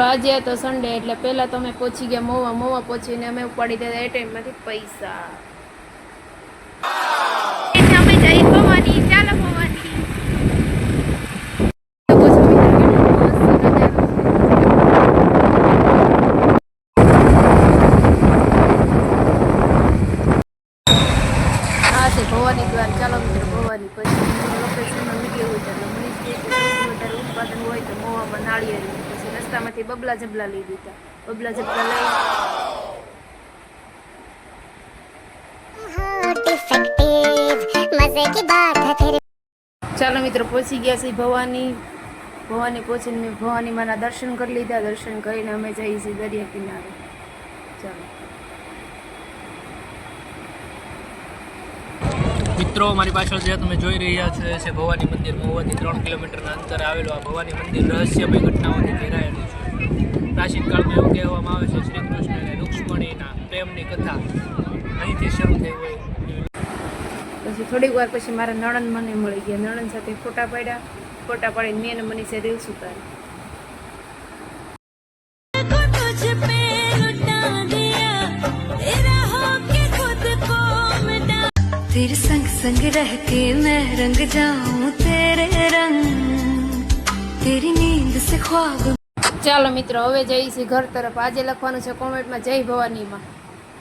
આજે તો સન્ડે એટલે પહેલા તો અમે પહોંચી ગયા મોવા પહોંચીને અમે ઉપાડી દીધા એટીએમમાંથી પૈસા. અમે જઈ ભવાની, ચાલો ભવાની. આ છે ભવાની દ્વાર. ચાલો મિત્રો ભવાની. પછી લોકેશનમાં નીકળ્યું છે એટલે મનીષ વધારે ઉત્પાદન હોય તો મોવામાં નાળિયેરી. પછી રસ્તામાંથી બબલા જબલા લઈ દીધા. બબલા જબલા લઈ ચાલો મિત્રો પહોંચી ગયા છીએ ભવાની પહોંચીને મેં ભવાની માના દર્શન કરી લીધા. દર્શન કરીને અમે જઈએ છીએ દરિયા કિનારે. ચાલો મિત્રો, મારી પાછળ જે તમે જોઈ રહ્યા છો એ છે ભવાની મંદિર. મહુવાથી 3 કિલોમીટરના અંતરે આવેલું આ ભવાની મંદિર રહસ્યમય ઘટનાઓથી ઘેરાયેલું છે. પ્રાચીન કાળમાં એવું કહેવામાં આવે છે શ્રી કૃષ્ણ અને રૂક્ષ્મણીના પ્રેમની કથા અહીંથી શરૂ થઈ હોય. પછી થોડીક વાર પછી મારા નણંદ મને મળી ગયા. નણંદ સાથે ફોટા પાડ્યા. ફોટા પાડીને મેં અને મનીષે રીલ્સ ઉતારી. तेरे संग संग रह के मैं रंग जाऊं तेरे रंग तेरी नींद से ख्वाब. ચાલો મિત્રો હવે જઈએ છીએ ઘર તરફ. આજે લખવાનું છે કોમેન્ટમાં જય ભવાનીમાં.